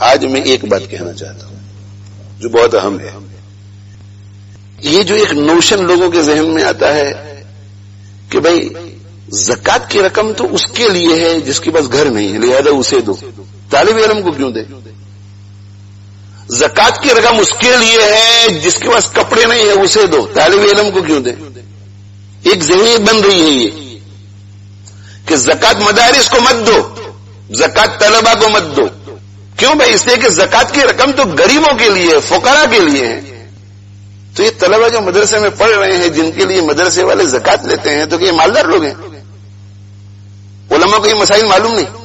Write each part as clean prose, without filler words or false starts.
آج میں ایک بات کہنا چاہتا ہوں جو بہت اہم ہے. یہ جو ایک نوشن لوگوں کے ذہن میں آتا ہے کہ بھائی زکات کی رقم تو اس کے لیے ہے جس کے پاس گھر نہیں ہے لہذا اسے دو، طالب علم کو کیوں دے؟ زکات کی رقم اس کے لیے ہے جس کے پاس کپڑے نہیں ہے اسے دو، طالب علم کو کیوں دے؟ ایک ذہنیت بن رہی ہے یہ کہ زکات مدارس کو مت دو، زکات طلبہ کو مت دو. کیوں بھائی؟ اس لیے کہ زکات کی رقم تو غریبوں کے لیے، فقراء کے لیے ہے. تو یہ طلبہ جو مدرسے میں پڑھ رہے ہیں جن کے لیے مدرسے والے زکات لیتے ہیں تو کہ یہ مالدار لوگ ہیں؟ علماء کو یہ مسائل معلوم نہیں.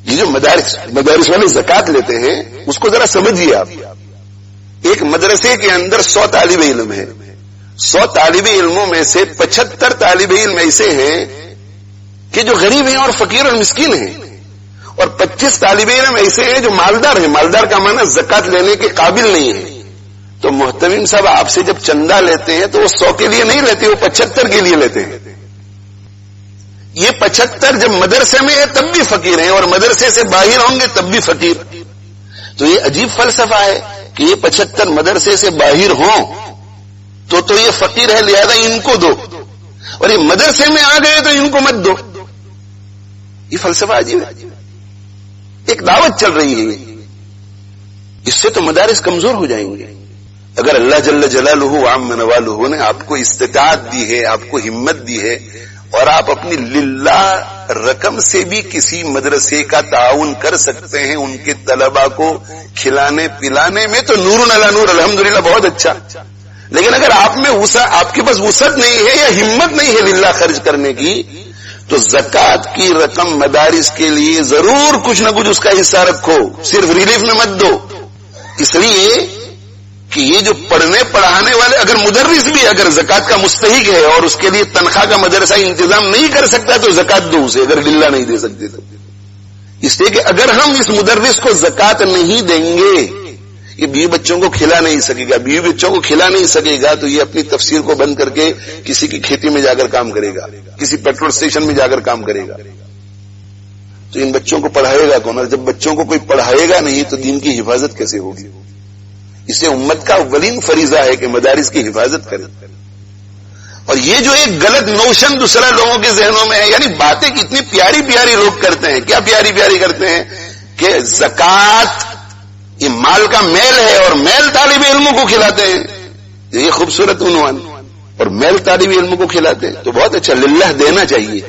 یہ جو مدارس والے زکات لیتے ہیں اس کو ذرا سمجھیے آپ. ایک مدرسے کے اندر 100 طالب علم ہیں، 100 طالب علموں میں سے 75 طالب علم ایسے ہیں کہ جو غریب ہیں اور فقیر اور مسکین ہیں، اور 25 طالب علم ایسے ہیں جو مالدار ہیں. مالدار کا معنی زکات لینے کے قابل نہیں ہے. تو محتمم صاحب آپ سے جب چندہ لیتے ہیں تو وہ 100 کے لیے نہیں لیتے، وہ 75 کے لیے لیتے ہیں. یہ 75 جب مدرسے میں ہے تب بھی فقیر ہیں اور مدرسے سے باہر ہوں گے تب بھی فقیر. تو یہ عجیب فلسفہ ہے کہ یہ 75 مدرسے سے باہر ہوں تو یہ فقیر ہے لہذا ان کو دو، اور یہ مدرسے میں آ گئے تو ان کو مت دو. یہ فلسفہ عجیب ہے. ایک دعوت چل رہی ہے، اس سے تو مدارس کمزور ہو جائیں گے. اگر اللہ جل جلالہ وعم نوالہ نے آپ کو استطاعت دی ہے، آپ کو ہمت دی ہے، اور آپ اپنی للہ رقم سے بھی کسی مدرسے کا تعاون کر سکتے ہیں ان کے طلبہ کو کھلانے پلانے میں، تو نور علی نور، الحمدللہ، بہت اچھا. لیکن اگر آپ کے پاس وسعت نہیں ہے یا ہمت نہیں ہے للہ خرچ کرنے کی، تو زکات کی رقم مدارس کے لیے ضرور کچھ نہ کچھ اس کا حصہ رکھو، صرف ریلیف میں مت دو. اس لیے کہ یہ جو پڑھنے پڑھانے والے، اگر مدرس بھی اگر زکات کا مستحق ہے اور اس کے لیے تنخواہ کا مدرسہ انتظام نہیں کر سکتا تو زکات دو اسے، اگر للہ نہیں دے سکتے تو. اس لیے کہ اگر ہم اس مدرس کو زکات نہیں دیں گے، یہ بیوی بچوں کو کھلا نہیں سکے گا، بیوی بچوں کو کھلا نہیں سکے گا تو یہ اپنی تفسیر کو بند کر کے کسی کی کھیتی میں جا کر کام کرے گا، کسی پیٹرول اسٹیشن میں جا کر کام کرے گا. تو ان بچوں کو پڑھائے گا کون؟ اور جب بچوں کو کوئی پڑھائے گا نہیں تو دین کی حفاظت کیسے ہوگی؟ اس سے امت کا اولین فریضہ ہے کہ مدارس کی حفاظت کرے. اور یہ جو ایک غلط نوشن دوسرا لوگوں کے ذہنوں میں ہے، یعنی باتیں کتنی پیاری پیاری لوگ کرتے ہیں. کیا پیاری پیاری کرتے ہیں کہ زکات یہ مال کا میل ہے اور میل طالب علموں کو کھلاتے ہیں. یہ خوبصورت عنوان. اور میل طالب علموں کو کھلاتے ہیں تو بہت اچھا، للہ دینا چاہیے.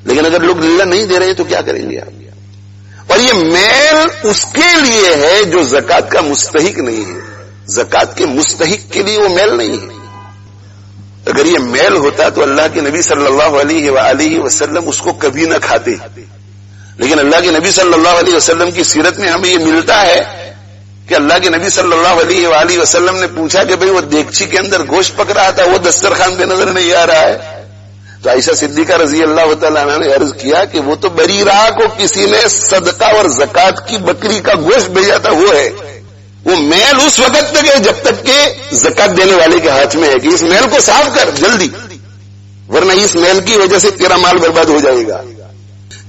لیکن اگر لوگ للہ نہیں دے رہے تو کیا کریں گے آپ؟ اور یہ میل اس کے لیے ہے جو زکات کا مستحق نہیں ہے. زکات کے مستحق کے لیے وہ میل نہیں ہے. اگر یہ میل ہوتا تو اللہ کے نبی صلی اللہ علیہ وآلہ وسلم اس کو کبھی نہ کھاتے. لیکن اللہ کے نبی صلی اللہ علیہ وسلم کی سیرت میں ہمیں یہ ملتا ہے کہ اللہ کے نبی صلی اللہ علیہ وآلہ وسلم نے پوچھا کہ بھئی وہ دیگچی کے اندر گوشت پک رہا تھا، وہ دسترخوان پہ نظر نہیں آ رہا ہے. تو عائشہ صدیقہ رضی اللہ تعالیٰ عنہ نے عرض کیا کہ وہ تو بریرہ کو کسی نے صدقہ اور زکات کی بکری کا گوشت بھیجا تھا، وہ ہے. وہ میل اس وقت تک ہے جب تک کہ زکات دینے والے کے ہاتھ میں ہے کہ اس میل کو صاف کر جلدی، ورنہ اس میل کی وجہ سے تیرا مال برباد ہو جائے گا.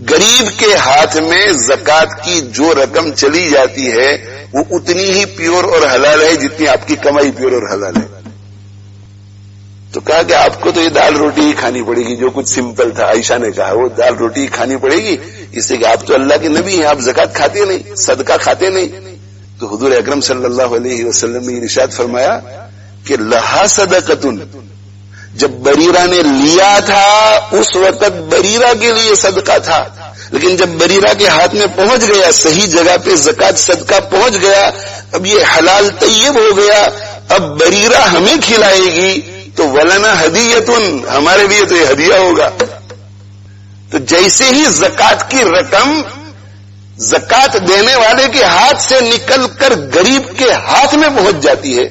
غریب کے ہاتھ میں زکات کی جو رقم چلی جاتی ہے وہ اتنی ہی پیور اور حلال ہے جتنی آپ کی کمائی پیور اور حلال ہے. تو کہا کہ آپ کو تو یہ دال روٹی ہی کھانی پڑے گی، جو کچھ سمپل تھا. عائشہ نے کہا وہ دال روٹی ہی کھانی پڑے گی، اس سے کہ آپ تو اللہ کے نبی ہیں، آپ زکات کھاتے نہیں، صدقہ کھاتے نہیں. تو حضور اکرم صلی اللہ علیہ وسلم نے ارشاد فرمایا کہ لہا صدقتن، جب بریرہ نے لیا تھا اس وقت بریرہ کے لیے صدقہ تھا، لیکن جب بریرہ کے ہاتھ میں پہنچ گیا، صحیح جگہ پہ زکات صدقہ پہنچ گیا، اب یہ حلال طیب ہو گیا، اب بریرہ ہمیں کھلائے گی تو ولنا ہدیتن، ہمارے لیے تو یہ ہدیہ ہوگا. تو جیسے ہی زکات کی رقم زکات دینے والے کے ہاتھ سے نکل کر غریب کے ہاتھ میں پہنچ جاتی ہے،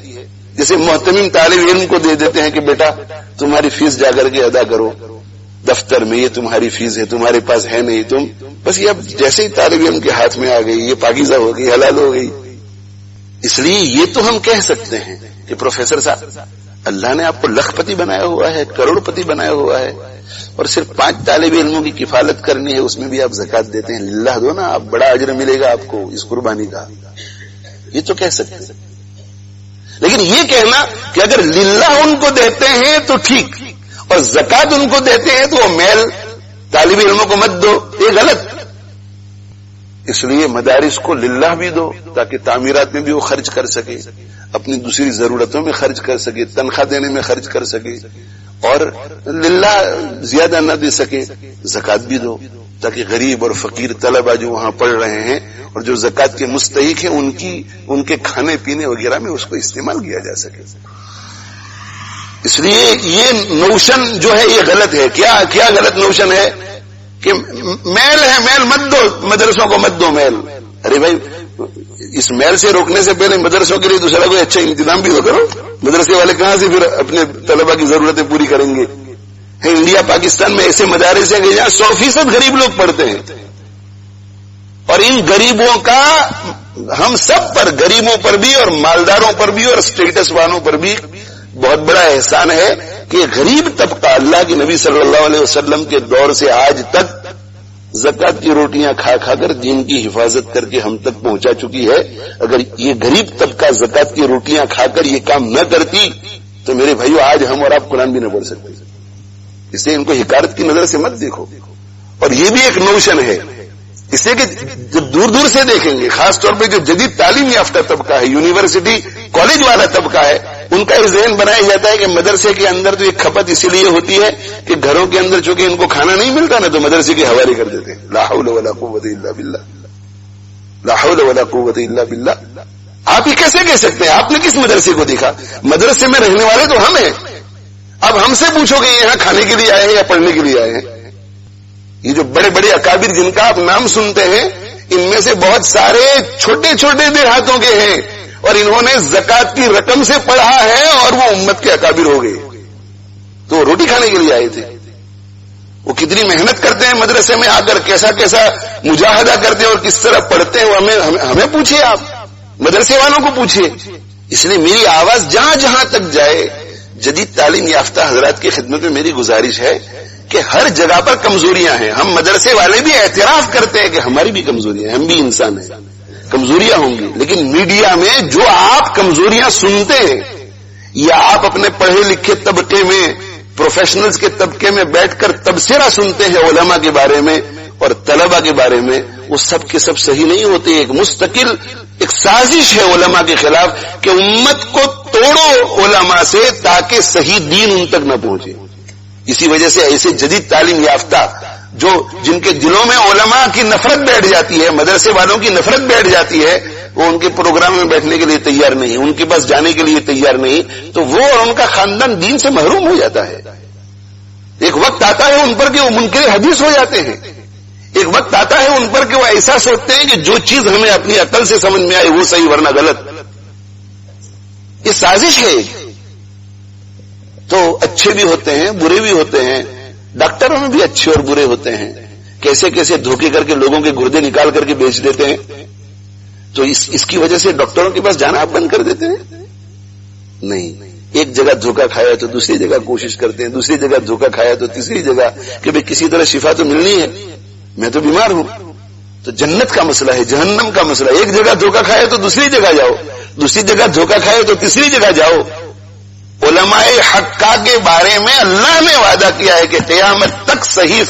جیسے محتمم طالب علم کو دے دیتے ہیں کہ بیٹا تمہاری فیس جا کر کے ادا کرو دفتر میں، یہ تمہاری فیس ہے، تمہارے پاس ہے نہیں، تم بس یہ اب جیسے ہی طالب علم کے ہاتھ میں آ گئی یہ پاکیزہ ہو گئی، حلال ہو گئی. اس لیے یہ تو ہم کہہ سکتے ہیں کہ پروفیسر صاحب اللہ نے آپ کو لکھپتی بنایا ہوا ہے, کروڑپتی بنایا ہوا ہے, اور صرف 5 طالب علموں کی کفالت کرنی ہے, اس میں بھی آپ زکات دیتے ہیں. للہ دو نا, آپ بڑا اجر ملے گا آپ کو اس قربانی کا. یہ تو کہہ سکتے ہیں. لیکن یہ کہنا کہ اگر للہ ان کو دیتے ہیں تو ٹھیک اور زکات ان کو دیتے ہیں تو وہ میل طالب علموں کو مت دو, یہ غلط. اس لیے مدارس کو للہ بھی دو تاکہ تعمیرات میں بھی وہ خرچ کر سکے, اپنی دوسری ضرورتوں میں خرچ کر سکے, تنخواہ دینے میں خرچ کر سکے, اور للہ زیادہ نہ دے سکے. زکات بھی دو تاکہ غریب اور فقیر طلبہ جو وہاں پڑھ رہے ہیں اور جو زکات کے مستحق ہیں ان کے کھانے پینے وغیرہ میں اس کو استعمال کیا جا سکے. اس لیے یہ نوشن جو ہے یہ غلط ہے. کیا غلط نوشن ہے کہ میل ہے, میل مت دو, مدرسوں کو مت دو میل. ارے بھائی, اس میل سے روکنے سے پہلے مدرسوں کے لیے دوسرا کوئی اچھا انتظام بھی تو کرو. مدرسے والے کہاں سے پھر اپنے طلبہ کی ضرورتیں پوری کریں گے؟ انڈیا پاکستان میں ایسے مدارس ہیں کہ جہاں 100% غریب لوگ پڑھتے ہیں, اور ان غریبوں کا ہم سب پر, غریبوں پر بھی اور مالداروں پر بھی اور اسٹیٹس والوں پر بھی بہت بڑا احسان ہے کہ غریب طبقہ اللہ کے نبی صلی اللہ علیہ وسلم کے دور سے آج تک زکات کی روٹیاں کھا کھا کر دین کی حفاظت کر کے ہم تک پہنچا چکی ہے. اگر یہ غریب طبقہ زکات کی روٹیاں کھا کر یہ کام نہ کرتی تو میرے بھائیو آج ہم اور آپ قرآن بھی نہ پڑھ سکتے. اس لیے ان کو حکارت کی نظر سے مت دیکھو. اور یہ بھی ایک نوشن ہے, اس لیے کہ جب دور دور سے دیکھیں گے, خاص طور پہ جو جدید تعلیم یافتہ طبقہ ہے, یونیورسٹی کالج والا طبقہ ہے, ان کا یہ ذہن بنایا جاتا ہے کہ مدرسے کے اندر تو یہ کھپت اسی لیے ہوتی ہے کہ گھروں کے اندر چونکہ ان کو کھانا نہیں ملتا نا تو مدرسے کے حوالے کر دیتے ہیں. لا حول ولا قوت الا باللہ, لا حول ولا قوت الا باللہ. آپ یہ کیسے کہہ سکتے ہیں؟ آپ نے کس مدرسے کو دیکھا؟ مدرسے میں رہنے والے تو ہم ہیں. اب ہم سے پوچھو کہ یہاں کھانے کے لیے آئے ہیں یا پڑھنے کے لیے آئے ہیں؟ یہ جو بڑے بڑے اکابر جن کا آپ نام سنتے ہیں, ان میں سے بہت سارے چھوٹے چھوٹے دیہاتوں کے ہیں اور انہوں نے زکات کی رقم سے پڑھا ہے اور وہ امت کے اکابر ہو گئے. تو روٹی کھانے کے لیے آئے تھے. وہ کتنی محنت کرتے ہیں مدرسے میں آ کر, کیسا کیسا مجاہدہ کرتے ہیں اور کس طرح پڑھتے ہیں, وہ ہمیں پوچھیے, آپ مدرسے والوں کو پوچھیے. اس لیے میری آواز جہاں جہاں تک جائے, جدید تعلیم یافتہ حضرات کی خدمت میں میری گزارش ہے کہ ہر جگہ پر کمزوریاں ہیں. ہم مدرسے والے بھی اعتراف کرتے ہیں کہ ہماری بھی کمزوریاں ہیں, ہم بھی انسان ہیں, کمزوریاں ہوں گی. لیکن میڈیا میں جو آپ کمزوریاں سنتے ہیں یا آپ اپنے پڑھے لکھے طبقے میں, پروفیشنلز کے طبقے میں بیٹھ کر تبصرہ سنتے ہیں علماء کے بارے میں اور طلباء کے بارے میں, وہ سب کے سب صحیح نہیں ہوتے. ایک مستقل ایک سازش ہے علماء کے خلاف کہ امت کو توڑو علماء سے تاکہ صحیح دین ان تک نہ پہنچے. اسی وجہ سے ایسے جدید تعلیم یافتہ جن کے دلوں میں علماء کی نفرت بیٹھ جاتی ہے, مدرسے والوں کی نفرت بیٹھ جاتی ہے, وہ ان کے پروگرام میں بیٹھنے کے لیے تیار نہیں, ان کے پاس جانے کے لیے تیار نہیں, تو وہ اور ان کا خاندان دین سے محروم ہو جاتا ہے. ایک وقت آتا ہے ان پر کہ وہ منکر حدیث ہو جاتے ہیں. ایک وقت آتا ہے ان پر کہ وہ ایسا سوچتے ہیں کہ جو چیز ہمیں اپنی عقل سے سمجھ میں آئے وہ صحیح ورنہ غلط. یہ سازش ہے. تو اچھے بھی ہوتے ہیں, برے بھی ہوتے ہیں. ڈاکٹروں میں بھی اچھے اور برے ہوتے ہیں. کیسے کیسے دھوکے کر کے لوگوں کے گردے نکال کر کے بیچ دیتے ہیں. تو اس کی وجہ سے ڈاکٹروں کے پاس جانا آپ بند کر دیتے ہیں؟ نہیں. ایک جگہ دھوکہ کھایا تو دوسری جگہ کوشش کرتے ہیں, دوسری جگہ دھوکہ کھایا تو تیسری جگہ کہ بھئی کسی طرح شفا تو ملنی ہے, میں تو بیمار ہوں. تو جنت کا مسئلہ ہے, جہنم کا مسئلہ ہے. ایک جگہ دھوکہ کھایا تو دوسری جگہ جاؤ, دوسری جگہ دھوکہ کھائے تو تیسری جگہ جاؤ. علماء حقہ کے بارے میں اللہ نے وعدہ کیا ہے کہ قیامت تک صحیح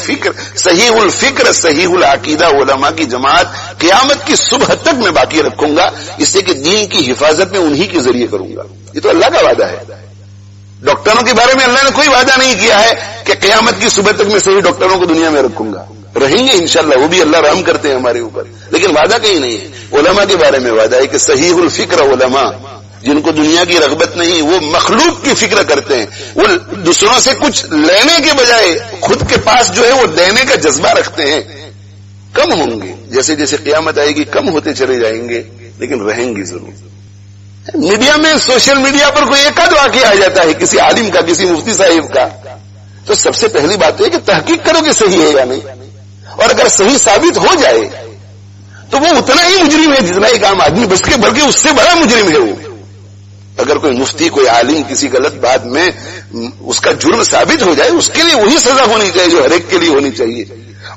الفکر صحیح العقیدہ علماء کی جماعت قیامت کی صبح تک میں باقی رکھوں گا, اس لیے کہ دین کی حفاظت میں انہی کے ذریعے کروں گا. یہ تو اللہ کا وعدہ ہے. ڈاکٹروں کے بارے میں اللہ نے کوئی وعدہ نہیں کیا ہے کہ قیامت کی صبح تک میں صحیح ڈاکٹروں کو دنیا میں رکھوں گا. رہیں گے انشاءاللہ, وہ بھی اللہ رحم کرتے ہیں ہمارے اوپر, لیکن وعدہ کہیں نہیں ہے. علماء کے بارے میں وعدہ ہے کہ صحیح الفکر علماء, جن کو دنیا کی رغبت نہیں, وہ مخلوق کی فکر کرتے ہیں, وہ دوسروں سے کچھ لینے کے بجائے خود کے پاس جو ہے وہ دینے کا جذبہ رکھتے ہیں. کم ہوں گے, جیسے جیسے قیامت آئے گی کم ہوتے چلے جائیں گے, لیکن رہیں گے ضرور. میڈیا میں, سوشل میڈیا پر کوئی ایک آدھ واقعہ آ جاتا ہے کسی عالم کا, کسی مفتی صاحب کا, تو سب سے پہلی بات ہے کہ تحقیق کرو کہ صحیح ہے یا نہیں, اور اگر صحیح ثابت ہو جائے تو وہ اتنا ہی مجرم ہے جتنا ایک عام آدمی, بس کے بلکہ اس سے بڑا مجرم ہے وہ. اگر کوئی مفتی کوئی عالم کسی غلط بات میں اس کا جرم ثابت ہو جائے اس کے لیے وہی سزا ہونی چاہیے جو ہر ایک کے لیے ہونی چاہیے.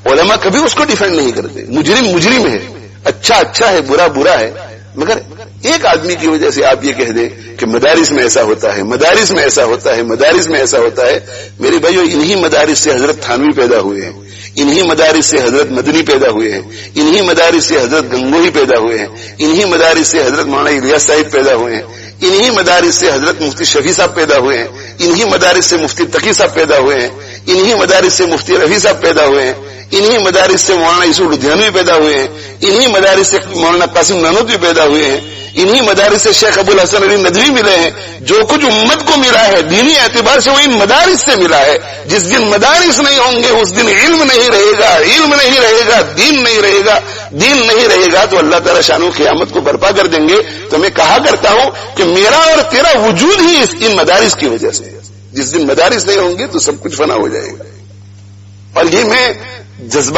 علماء کبھی اس کو ڈیفینڈ نہیں کرتے. مجرم ہے, اچھا ہے, برا ہے. مگر ایک آدمی کی وجہ سے آپ یہ کہہ دیں کہ مدارس میں ایسا ہوتا ہے, مدارس میں ایسا ہوتا ہے, مدارس میں ایسا ہوتا ہے. میرے بھائیو, انہی مدارس سے حضرت تھانوی پیدا ہوئے ہیں, انہی مدارس سے حضرت مدنی پیدا ہوئے ہیں, انہی مدارس سے حضرت گنگوہی پیدا ہوئے ہیں, انہی مدارس سے حضرت مولانا الیاس صاحب پیدا ہوئے ہیں, انہی مدارس سے حضرت مفتی شفیع صاحب پیدا ہوئے ہیں, انہی مدارس سے مفتی تقی صاحب پیدا ہوئے ہیں, انہی مدارس سے مفتی رفیع صاحب پیدا ہوئے ہیں, انہی مدارس سے مولانا یوسف لدھیانوی پیدا ہوئے ہیں, انہی مدارس سے مولانا قاسم نانوتوی پیدا ہوئے ہیں, انہی مدارس سے شیخ ابو الحسن علی ندوی ملے ہیں. جو کچھ امت کو ملا ہے دینی اعتبار سے وہ ان مدارس سے ملا ہے. جس دن مدارس نہیں ہوں گے اس دن علم نہیں رہے گا, علم نہیں رہے گا, دین نہیں رہے گا, دین نہیں رہے گا تو اللہ تعالیٰ شانو قیامت کو برپا کر دیں گے. تو میں کہا کرتا ہوں کہ میرا اور تیرا وجود ہی ان مدارس کی وجہ سے. جس دن مدارس نہیں ہوں گے تو سب کچھ فنا ہو جائے گا. اور یہ میں جذبات